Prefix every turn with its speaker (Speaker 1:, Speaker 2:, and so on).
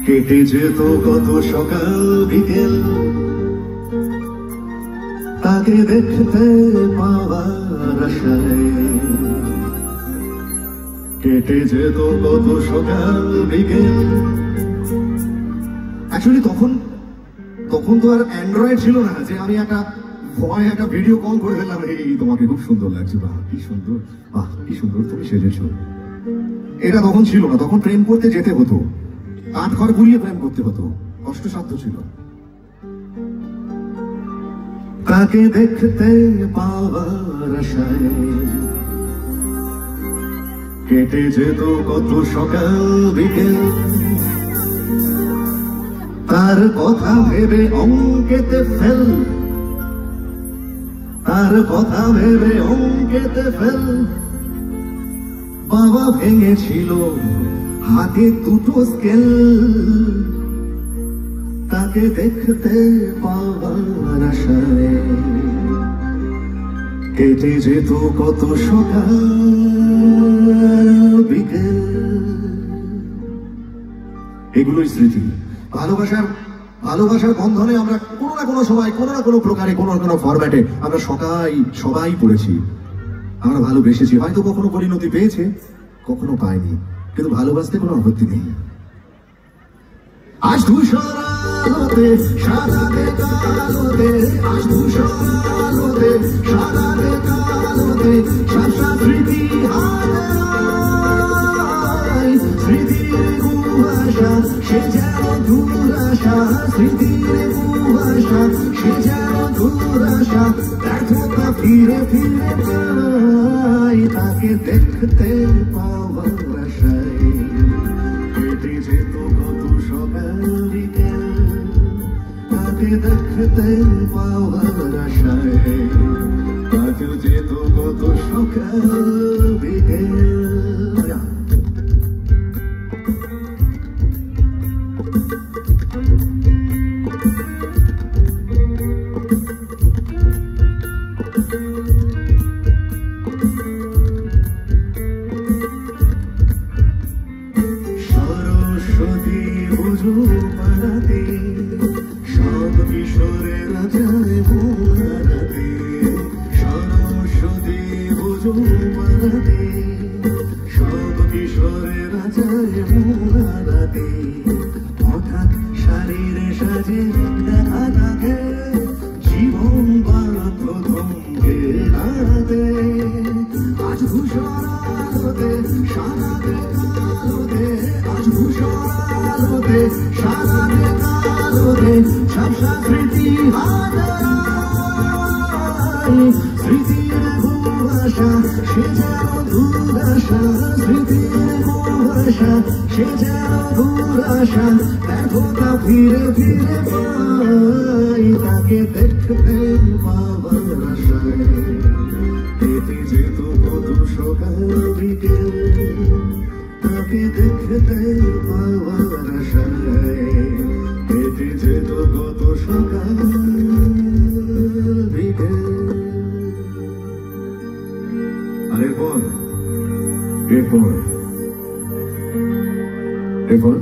Speaker 1: কেটে যেত কত সকাল বিকেল তাকে দেখতে পাওয়ার আশায়। কেটে যেত কত সকাল বিকেল। অ্যাকচুয়ালি তখন তো আর অ্যান্ড্রয়েড ছিল না যে আমি একটা ভিডিও কল করে ফেললাম, এই তোমাকে খুব সুন্দর লাগছে, বাহ কি সুন্দর, বাহ কি সুন্দর তুমি সেজেছো। এটা তখন ছিল না। তখন প্রেম করতে যেতে হতো, কাঠখড় পুড়িয়ে প্রেম করতে হতো, কষ্টসাধ্য ছিল। তাকে দেখতে পাওয়ার আশায় কেটে যেত কত সকাল বিকেল। তার কথা ভেবে অঙ্কেতে ফেল, তার কথা ভেবে অঙ্কেতে ফেল। বাবা ভেঙেছিল হাতে দুটো স্কেল। তাকে দেখতে পাওয়ার আশায় কেটে যেত কত সকাল বিকেল। এগুলোই স্মৃতি। ভালোবাসার বন্ধনে আমরা কোনো না কোনো সময়, কোনো না কোনো প্রকারে, কোনো না কোনো ফরম্যাটে আমরা সবাই পড়েছি। আমরা ভালোবেসেছি, হয়তো কখনো পরিণতি পেয়েছে, কখনো পাইনি, কিন্তু ভালোবাসতে কোনো আপত্তি নেই। আজ ধূসর আলোতে সাদাতে কালোতে, আজ ধূসর আলোতে সাদাতে কালোতে সাতটা স্মৃতি হারায়। স্মৃতির কুয়াশা সে যেন দুরাশা, স্মৃতির কুয়াশা সে যেন দুরাশা। ব্যর্থতা ফিরে ফিরে পাই, তাকে দেখতে পাওয়ার আশায় কেটে যেত কত সকাল বিকেল। তাকে দেখতে পাওয়ার আশায় কাটে যেত কত সকাল বিকেল। সরস্বতী বুঝো পাড়াতে, সব কিশোরেরা যায় মোড়াতে। সরস্বতী বুঝো পাড়াতে, সব কিশোরেরা যায় মোড়াতে। হঠাৎ শারীরে সাজে দেখা থাকে, জীবন বাধ্য থমকে দাঁড়াতে। আজ ধূসর আলোতে সাদাতে কালোতে, আজ ধূসর আলোতে সাদাতে কালোতে ঝাপসা স্মৃতি হারায়। স্মৃতির কুয়াশা সে যেন দুরাশা, স্মৃতির কুয়াশা সে যেন দুরাশা। ব্যর্থতা ফিরে ফিরে পাই, তাকে দেখতে পাওয়ার আশায় কেটে যেত কত সকাল বিকেল। তাকে দেখতে পাওয়ার আশায় কেটে যেত কত সকাল বিকেল। আর এরপর